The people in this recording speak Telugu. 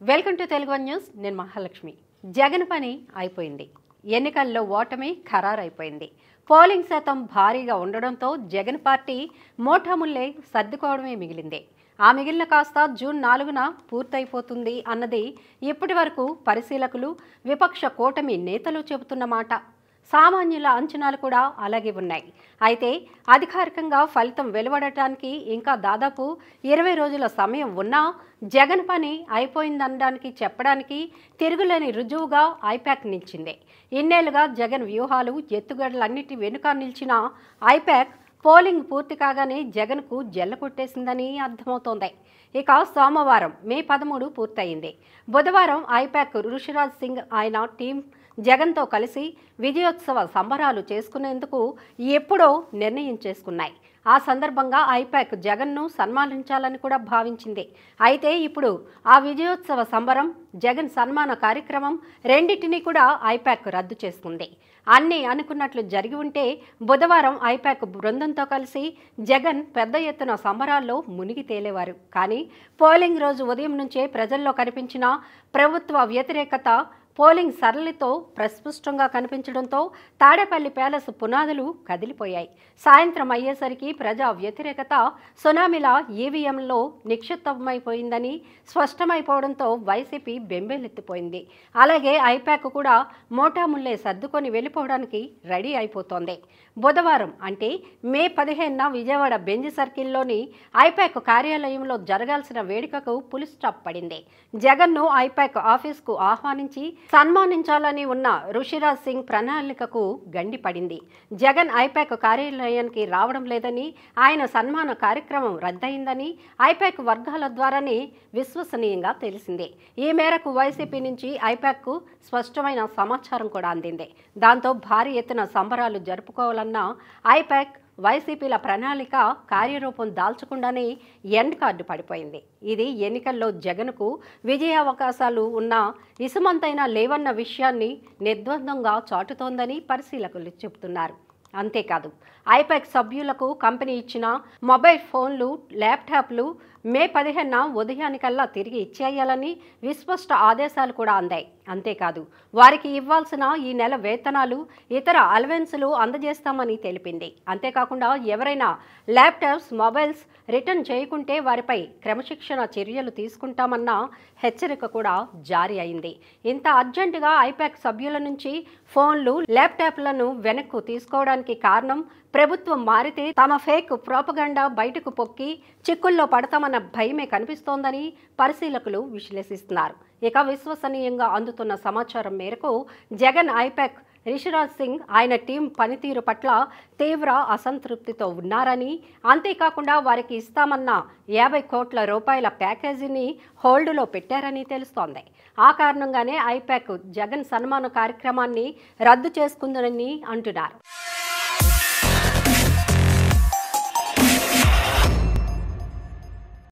Welcome to Telugu one news. నేను మహాలక్ష్మి. జగన్ పని అయిపోయింది. ఎన్నికల్లో ఓటమి ఖరారైపోయింది. పోలింగ్ శాతం భారీగా ఉండడంతో జగన్ పార్టీ మోటాముల్లే సర్దుకోవడమే మిగిలింది. ఆ మిగిలిన కాస్త జూన్ 4న పూర్తయిపోతుంది అన్నది ఇప్పటి వరకు పరిశీలకులు, విపక్ష కూటమి నేతలు చెబుతున్న మాట. సామాన్యుల అంచనాలు కూడా అలాగే ఉన్నాయి. అయితే అధికారికంగా ఫలితం వెలువడటానికి ఇంకా దాదాపు 20 రోజుల సమయం ఉన్నా జగన్ పని అయిపోయిందనడానికి చెప్పడానికి తిరుగులేని రుజువుగా ఐపాక్ నిలిచింది. ఇన్నేళ్లుగా జగన్ వ్యూహాలు, ఎత్తుగడలన్నిటి వెనుక నిలిచిన ఐపాక్ పోలింగ్ పూర్తి కాగానే జగన్కు జల్ల కొట్టేసిందని అర్థమవుతోంది. ఇక సోమవారం మే 13 పూర్తయింది. బుధవారం ఐపాక్ ఋషిరాజ్ సింగ్ ఆయన టీం జగన్తో కలిసి విజయోత్సవ సంబరాలు చేసుకునేందుకు ఎప్పుడో నిర్ణయం చేసుకున్నాయి. ఆ సందర్భంగా ఐపాక్ జగన్ను సన్మానించాలని కూడా భావించింది. అయితే ఇప్పుడు ఆ విజయోత్సవ సంబరం, జగన్ సన్మాన కార్యక్రమం రెండింటినీ కూడా ఐపాక్ రద్దు చేసుకుంది. అన్నీ అనుకున్నట్లు జరిగి ఉంటే బుధవారం ఐపాక్ బృందంతో కలిసి జగన్ పెద్ద ఎత్తున సంబరాల్లో మునిగి తేలేవారు. కానీ పోలింగ్ రోజు ఉదయం నుంచే ప్రజల్లో కనిపించిన ప్రభుత్వ వ్యతిరేకత, పోలింగ్ సరళితో ప్రస్పష్టంగా కనిపించడంతో తాడేపల్లి ప్యాలెస్ పునాదులు కదిలిపోయాయి. సాయంత్రం అయ్యేసరికి ప్రజా వ్యతిరేకత సునామీలా ఈవీఎంలో నిక్షిప్తమైపోయిందని స్పష్టమైపోవడంతో వైసీపీ బెంబేలెత్తిపోయింది. అలాగే ఐపాక్ కూడా మోటాముల్లే సర్దుకొని వెళ్ళిపోవడానికి రెడీ అయిపోతోంది. బుధవారం అంటే మే 15న విజయవాడ బెంజ్ సర్కిల్లోని ఐపాక్ కార్యాలయంలో జరగాల్సిన వేడుకకు పులి స్టాప్ పడింది. జగన్ను ఐపాక్ ఆఫీస్కు ఆహ్వానించి సన్మానించాలని ఉన్న ఋషిరాజ్ సింగ్ ప్రణాళికకు గండి పడింది. జగన్ ఐపాక్ కార్యాలయానికి రావడం లేదని, ఆయన సన్మాన కార్యక్రమం రద్దయిందని ఐపాక్ వర్గాల ద్వారానే విశ్వసనీయంగా తెలిసింది. ఈ మేరకు వైసీపీ నుంచి ఐపాక్కు స్పష్టమైన సమాచారం కూడా అందింది. దాంతో భారీ ఎత్తున సంబరాలు జరుపుకోవాలన్న ఐపాక్, వైసీపీల ప్రణాళిక కార్యరూపం దాల్చకుండానే ఎండ్ కార్డు పడిపోయింది. ఇది ఎన్నికల్లో జగన్కు విజయావకాశాలు ఉన్న ఇసుమంతైనా లేవన్న విషయాన్ని నిర్ద్వందంగా చాటుతోందని పరిశీలకులు చెబుతున్నారు. అంతేకాదు, ఐపాక్ సభ్యులకు కంపెనీ ఇచ్చిన మొబైల్ ఫోన్లు, ల్యాప్టాప్లు మే 15న ఉదయానికల్లా తిరిగి ఇచ్చేయాలని విస్పష్ట ఆదేశాలు కూడా అందాయి. అంతేకాదు, వారికి ఇవ్వాల్సిన ఈ నెల వేతనాలు, ఇతర అలవెన్సులు అందజేస్తామని తెలిపింది. అంతేకాకుండా ఎవరైనా ల్యాప్టాప్స్, మొబైల్స్ రిటర్న్ చేయకుంటే వారిపై క్రమశిక్షణ చర్యలు తీసుకుంటామన్న హెచ్చరిక కూడా జారీ అయింది. ఇంత అర్జెంటుగా ఐపాక్ సభ్యుల నుంచి ఫోన్లు, ల్యాప్టాప్లను వెనక్కు తీసుకోవడానికి కారణం ప్రభుత్వం మారితే తమ ఫేక్ ప్రోపగండా బయటకు పొక్కి చిక్కుల్లో పడతామన్న భయమే కనిపిస్తోందని పరిశీలకులు విశ్లేషిస్తున్నారు. ఇక విశ్వసనీయంగా అందుతున్న సమాచారం మేరకు జగన్ ఐపాక్ రిషిరాజ్ సింగ్ ఆయన టీం పనితీరు పట్ల తీవ్ర అసంతృప్తితో ఉన్నారని, అంతేకాకుండా వారికి ఇస్తామన్న 50 కోట్ల రూపాయల ప్యాకేజీని హోల్డ్లో పెట్టారని తెలుస్తోంది. ఆ కారణంగానే ఐపాక్ జగన్ సన్మాన కార్యక్రమాన్ని రద్దు చేసుకుందని అంటున్నారు.